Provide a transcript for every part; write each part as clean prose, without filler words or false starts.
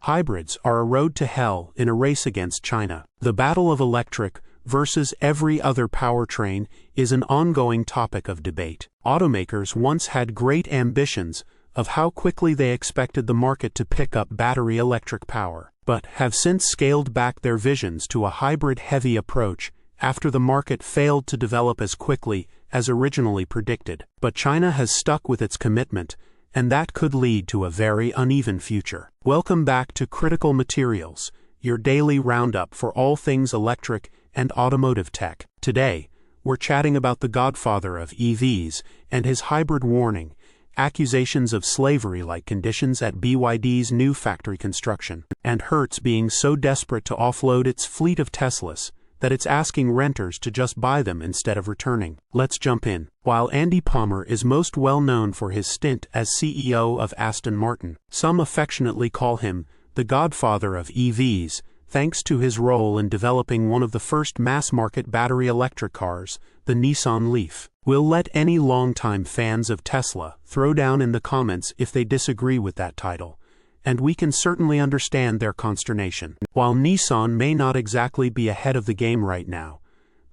Hybrids are a road to hell in a race against China. The battle of electric versus every other powertrain is an ongoing topic of debate. Automakers once had great ambitions of how quickly they expected the market to pick up battery electric power, but have since scaled back their visions to a hybrid-heavy approach after the market failed to develop as quickly as originally predicted. But China has stuck with its commitment, and that could lead to a very uneven future. Welcome back to Critical Materials, your daily roundup for all things electric and automotive tech. Today, we're chatting about the godfather of EVs and his hybrid warning, accusations of slavery-like conditions at BYD's new factory construction, and Hertz being so desperate to offload its fleet of Teslas that it's asking renters to just buy them instead of returning. Let's jump in. While Andy Palmer is most well known for his stint as CEO of Aston Martin, some affectionately call him the godfather of EVs, thanks to his role in developing one of the first mass-market battery electric cars, the Nissan Leaf. We'll let any longtime fans of Tesla throw down in the comments if they disagree with that title, and we can certainly understand their consternation. While Nissan may not exactly be ahead of the game right now,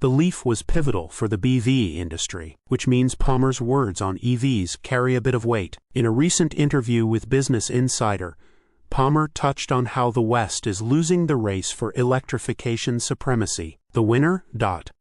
the Leaf was pivotal for the BEV industry, which means Palmer's words on EVs carry a bit of weight. In a recent interview with Business Insider, Palmer touched on how the West is losing the race for electrification supremacy. The winner?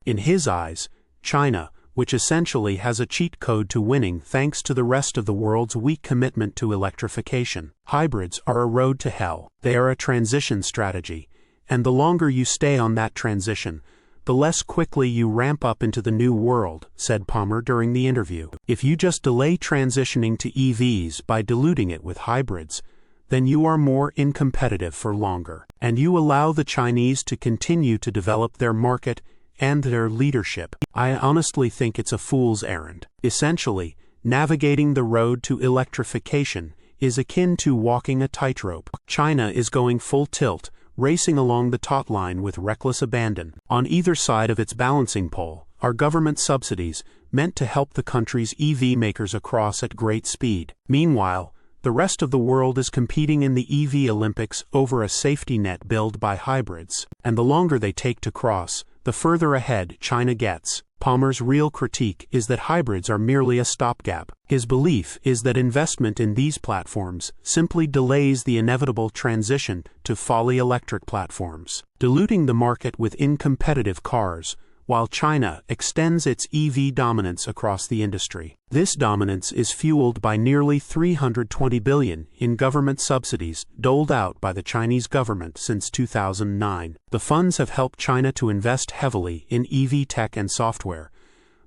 In his eyes, China, which essentially has a cheat code to winning thanks to the rest of the world's weak commitment to electrification. Hybrids are a road to hell. They are a transition strategy, and the longer you stay on that transition, the less quickly you ramp up into the new world, said Palmer during the interview. If you just delay transitioning to EVs by diluting it with hybrids, then you are more incompetitive for longer, and you allow the Chinese to continue to develop their market and their leadership. I honestly think it's a fool's errand. Essentially, navigating the road to electrification is akin to walking a tightrope. China is going full tilt, racing along the taut line with reckless abandon. On either side of its balancing pole are government subsidies meant to help the country's EV makers across at great speed. Meanwhile, the rest of the world is competing in the EV Olympics over a safety net built by hybrids, and the longer they take to cross, the further ahead China gets. Palmer's real critique is that hybrids are merely a stopgap. His belief is that investment in these platforms simply delays the inevitable transition to fully electric platforms, diluting the market with incompetitive cars, while China extends its EV dominance across the industry. This dominance is fueled by nearly $320 billion in government subsidies doled out by the Chinese government since 2009. The funds have helped China to invest heavily in EV tech and software.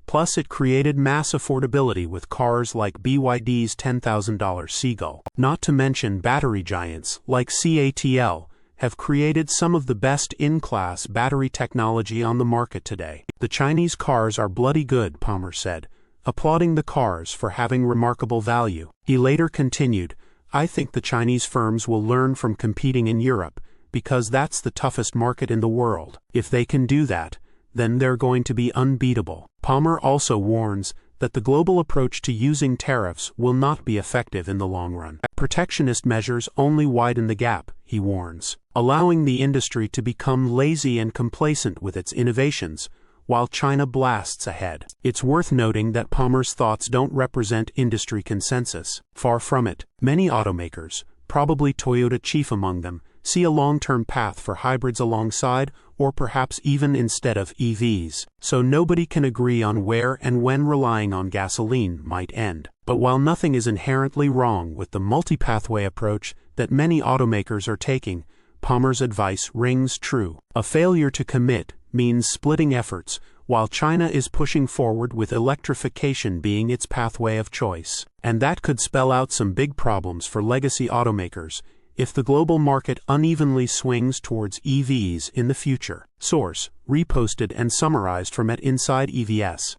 Plus, it created mass affordability with cars like BYD's $10,000 Seagull. Not to mention battery giants like CATL have created some of the best in-class battery technology on the market today. The Chinese cars are bloody good, Palmer said, applauding the cars for having remarkable value. He later continued, I think the Chinese firms will learn from competing in Europe, because that's the toughest market in the world. If they can do that, then they're going to be unbeatable. Palmer also warns that the global approach to using tariffs will not be effective in the long run. Protectionist measures only widen the gap, he warns, allowing the industry to become lazy and complacent with its innovations, while China blasts ahead. It's worth noting that Palmer's thoughts don't represent industry consensus. Far from it. Many automakers, probably Toyota chief among them, see a long-term path for hybrids alongside, or perhaps even instead of EVs. So nobody can agree on where and when relying on gasoline might end. But while nothing is inherently wrong with the multi-pathway approach that many automakers are taking, Palmer's advice rings true. A failure to commit means splitting efforts, while China is pushing forward with electrification being its pathway of choice. And that could spell out some big problems for legacy automakers if the global market unevenly swings towards EVs in the future. Source: reposted and summarized from @insideevs.